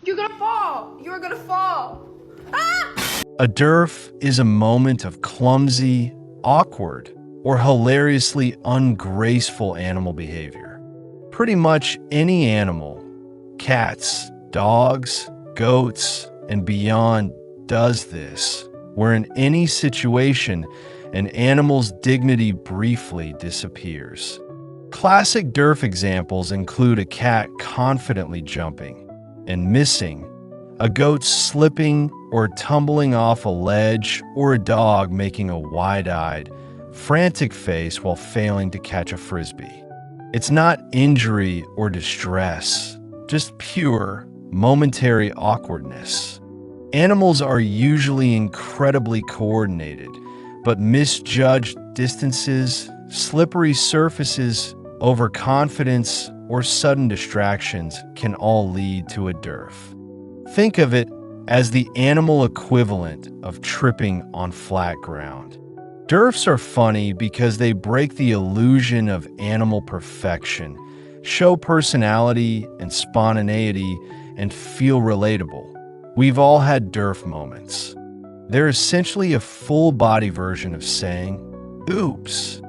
You're gonna fall! You're gonna fall! Ah! A derf is a moment of clumsy, awkward, or hilariously ungraceful animal behavior. Pretty much any animal, cats, dogs, goats, and beyond, does this, where in any situation, an animal's dignity briefly disappears. Classic derf examples include a cat confidently jumping and missing, a goat slipping or tumbling off a ledge, or a dog making a wide-eyed, frantic face while failing to catch a frisbee. It's not injury or distress, just pure, momentary awkwardness. Animals are usually incredibly coordinated, but misjudged distances, slippery surfaces, overconfidence, or sudden distractions can all lead to a derf. Think of it as the animal equivalent of tripping on flat ground. Derfs are funny because they break the illusion of animal perfection, show personality and spontaneity, and feel relatable. We've all had derf moments. They're essentially a full-body version of saying, "Oops."